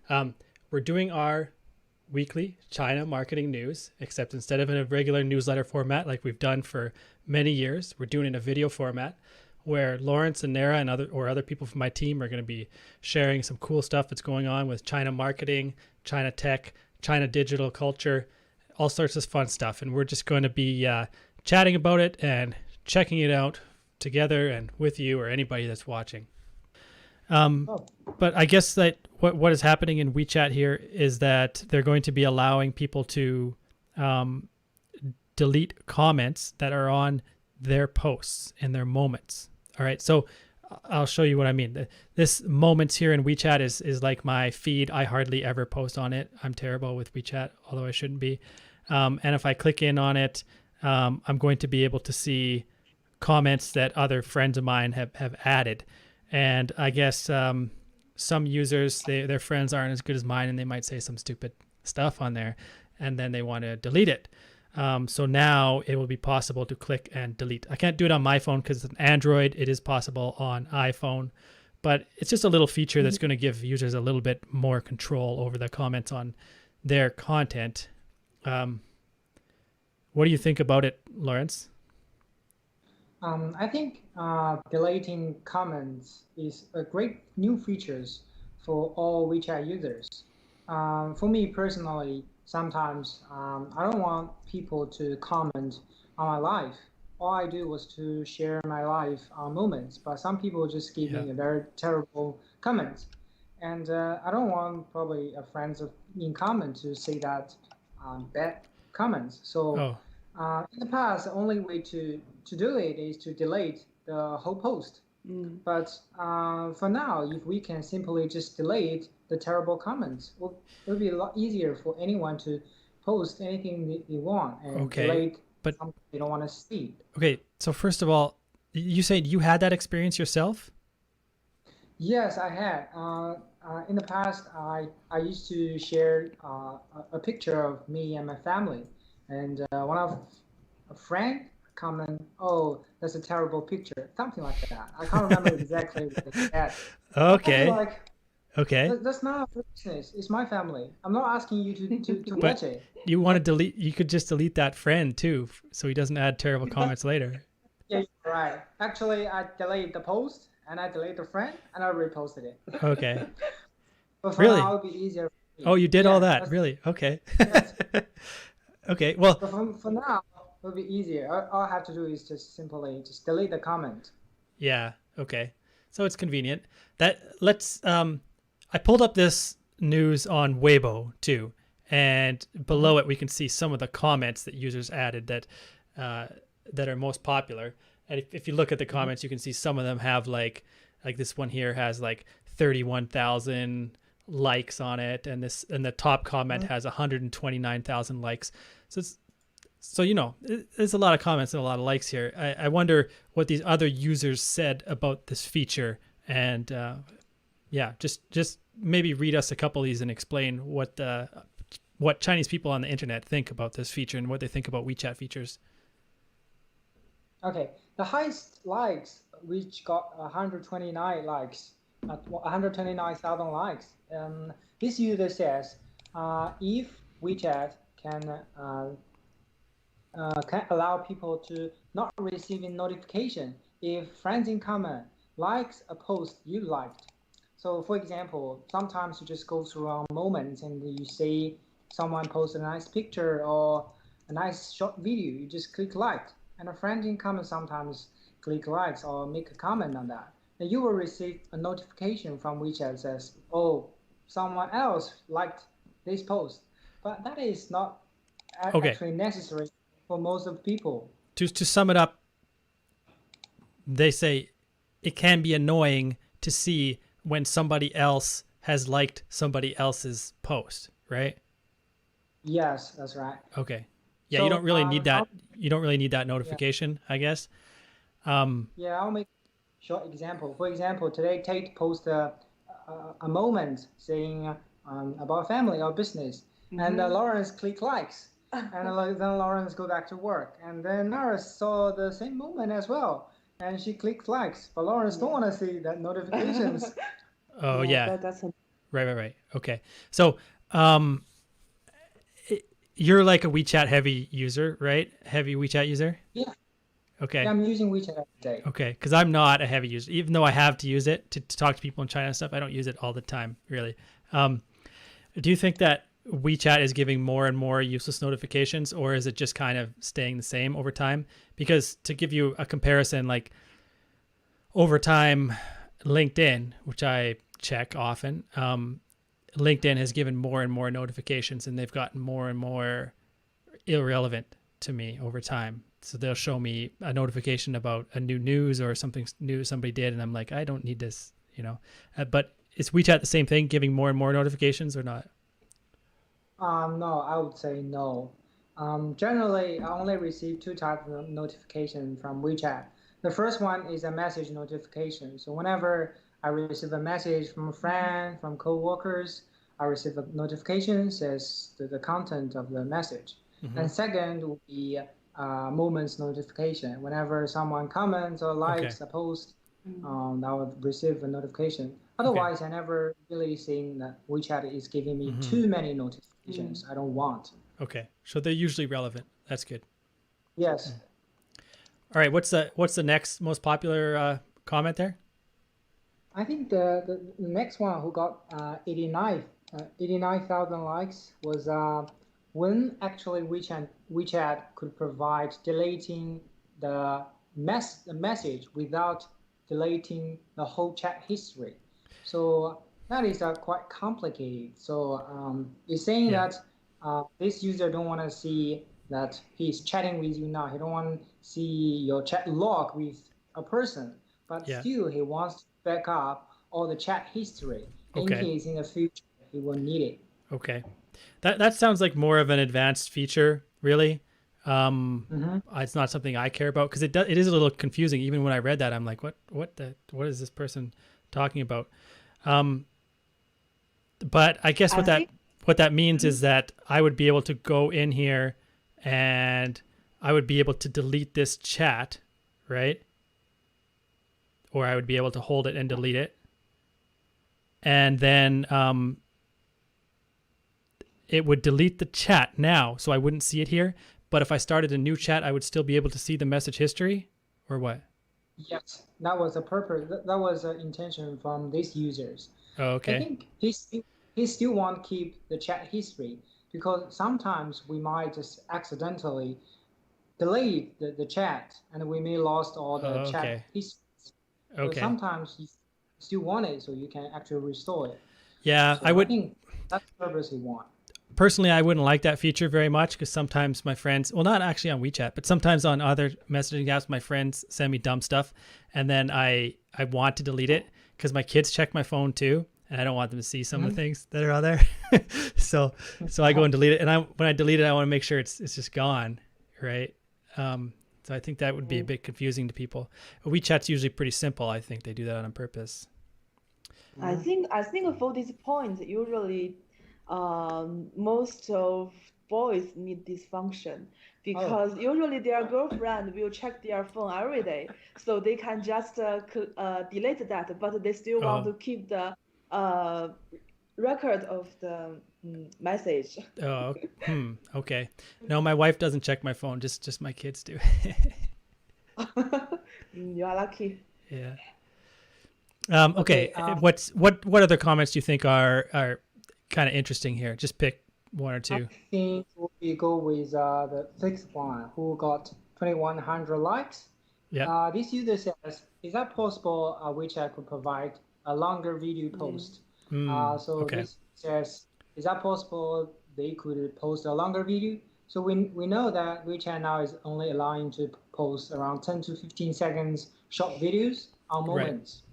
Um, we're doing our weekly China marketing news, except instead of in a regular newsletter format like we've done for many years, we're doing it in a video format where Lawrence and Nara and other people from my team are going to be sharing some cool stuff that's going on with China marketing, China tech, China digital culture, all sorts of fun stuff. And we're just going to be chatting about it and checking it out together and with you or anybody that's watching. Oh, But I guess that what is happening in WeChat here is that they're going to be allowing people to delete comments that are on their posts and their moments. All right, so I'll show you what I mean. This moments here in WeChat is like my feed. I hardly ever post on it. I'm terrible with WeChat, although I shouldn't be. And if I click in on it, I'm going to be able to see comments that other friends of mine have added. And I guess some users, their friends aren't as good as mine, and they might say some stupid stuff on there, and then they want to delete it. So now it will be possible to click and delete. I can't do it on my phone because it's an Android. It is possible on iPhone, but it's just a little feature that's going to give users a little bit more control over the comments on their content. What do you think about it, Lawrence? I think deleting comments is a great new features for all WeChat users. For me personally, sometimes I don't want people to comment on my life. All I do was to share my life moments, but some people just give Yeah. me a very terrible comment, and I don't want probably a friends of in common to say that bad comments. So Oh, in the past, the only way to do it is to delete the whole post. But for now, if we can simply just delete the terrible comments, it will be a lot easier for anyone to post anything they want and okay. delete But something they don't want to see. okay, so first of all, you said you had that experience yourself? Yes, I had. In the past, I used to share a picture of me and my family, and one of a friend comment, "Oh, that's a terrible picture," something like that. I can't remember exactly what they said. I feel Okay. like Okay. that's not a business. It's my family. I'm not asking you to But watch it. you want to delete, you could just delete that friend too, so he doesn't add terrible comments later. Yeah, you're right. Actually, I deleted the post and I deleted the friend and I reposted it. Okay. But for now, Really? it'll be easier for Oh, me. you did all Yeah, that? that's Really? Okay. yes. Okay. Well, But for now, it'll be easier. All I have to do is just simply just delete the comment. yeah. Okay. So it's convenient. That let's I pulled up this news on Weibo too, and Hmm. below it we can see some of the comments that users added uh, that are most popular. And if you look at the Hmm. comments, you can see some of them have like this one here has like 31,000 likes on it, and the top comment has 129,000 likes. So it's so there's a lot of comments and a lot of likes here. I wonder what these other users said about this feature, and yeah, just maybe read us a couple of these and explain what Chinese people on the internet think about this feature and what they think about WeChat features. Okay, the highest likes, which got 129 likes, 129,000 likes. This user says, if WeChat can allow people to not receiving notification if friends in common likes a post you liked. So for example, sometimes you just go through a moment and you see someone post a nice picture or a nice short video, you just click like, and a friend in common sometimes click likes or make a comment on that. And you will receive a notification from WeChat that says, oh, someone else liked this post. But that is not Okay, actually necessary for most of the people. to sum it up, they say it can be annoying to see when somebody else has liked somebody else's post, right? Yes, that's right. Okay. Yeah, you don't So really need I'll that. You don't really need that yeah, notification, I guess. Um, yeah, I'll make a short example. For example, today Tate posted a moment saying about family or business, and Lawrence click likes, and then Lawrence go back to work, and then Nara saw the same moment as well, and she clicked likes, but Lawrence don't want to see that notifications. oh Yeah, yeah, that's a Right. Okay. So, um, you're like a WeChat heavy user, right? Heavy WeChat user. Yeah, yeah, Okay. I'm using WeChat every day. Okay. Because I'm not a heavy user, even though I have to use it to talk to people in China and stuff. I don't use it all the time, really. Um, do you think that WeChat is giving more and more useless notifications, or is it just kind of staying the same over time? Because to give you a comparison, like over time, LinkedIn, which I check often, LinkedIn has given more and more notifications, and they've gotten more and more irrelevant to me over time. So they'll show me a notification about a new news or something new somebody did, and I'm like, I don't need this, you know. But is WeChat the same thing, giving more and more notifications, or not? No, I would say no. Generally, I only receive two types of notification from WeChat. The first one is a message notification. So whenever I receive a message from a friend, from coworkers, I receive a notification says the content of the message. Hmm. And second would be moments notification. Whenever someone comments or Okay. likes a post, I would receive a notification. Okay. Otherwise, I never really seen that WeChat is giving me Hmm. too many notifications. I don't want. Okay. So they're usually relevant. That's good. Yes, All right. What's the next most popular comment there? I think the next one who got 89,000 likes was when actually WeChat could provide deleting the message without deleting the whole chat history. So that is quite complicated. So it's saying Yeah. that this user don't want to see that he's chatting with you now. He don't want to see your chat log with a person, but Yeah. still he wants to back up all the chat history in Okay. case in the future he will need it. Okay. That sounds like more of an advanced feature, really. Hmm. It's not something I care about because it is a little confusing. Even when I read that, I'm like, what is this person talking about? Um, but I guess I think what that means mhm. is that I would be able to go in here and I would be able to delete this chat, right? Or I would be able to hold it and delete it, and then it would delete the chat now, so I wouldn't see it here. But if I started a new chat, I would still be able to see the message history, or what? Yes, that was a purpose. That was an intention from these users. Oh, I okay. think he still want to keep the chat history because sometimes we might just accidentally delete the chat and we may lost all the Oh, chat okay. history. So Okay. sometimes you still want it so you can actually restore it. Yeah, I So I would think that's the purpose he want. personally, I wouldn't like that feature very much because sometimes my friends, well, not actually on WeChat, but sometimes on other messaging apps, my friends send me dumb stuff, and then I want to delete it because my kids check my phone too, and I don't want them to see some of the Mhm. things that are on there. so so I go and delete it, and when I delete it, I want to make sure it's just gone, right? So I think that would be a bit confusing to people. WeChat's usually pretty simple. I think they do that on purpose. I think for this point, usually, most of boys need this function Oh, because usually their girlfriend will check their phone every day, so they can just delete that, but they still want Oh, to keep the uh, record of the message. oh, okay. No, my wife doesn't check my phone. Just my kids do. You are lucky. Yeah. okay. Okay. What other comments do you think are kind of interesting here? Just pick one or I two. think we go with the sixth one who got 2,100 likes. Yeah. This user says, is that possible which I could provide a longer video Yeah. post? So Okay. this says, is that possible they could post a longer video? So we know that WeChat now is only allowing to post around 10 to 15 seconds short videos on Right. moments.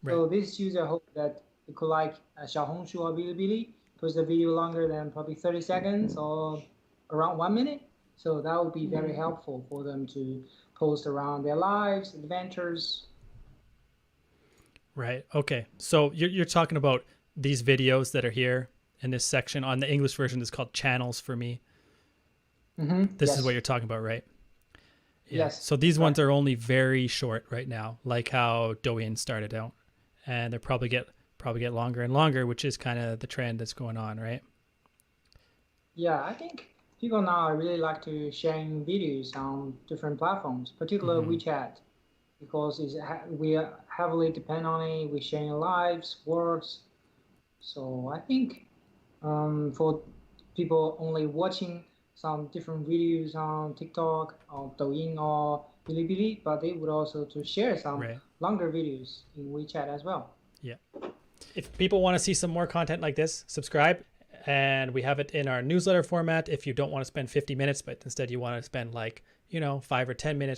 Right. So this user hope that it could like Xiaohongshu or Bilibili post the video longer than probably 30 seconds or around 1 minute. So that would be very Mm. helpful for them to post around their lives, adventures. Right. Okay. So you're talking about these videos that are here in this section on the English version is called channels for me. This is what Yes, you're talking about, right? Yeah. yes, So that's these right. ones are only very short right now, like how Douyin started out, and they're probably get longer and longer, which is kind of the trend that's going on, right? Yeah, I think people now really like to sharing videos on different platforms, particularly WeChat, because we heavily depend on it. We're sharing lives, works. So I think for people only watching some different videos on TikTok or Douyin or Bilibili, but they would also to share some Right. longer videos in WeChat as well. Yeah. If people want to see some more content like this, subscribe. And we have it in our newsletter format. If you don't want to spend 50 minutes, but instead you want to spend like, 5 or 10 minutes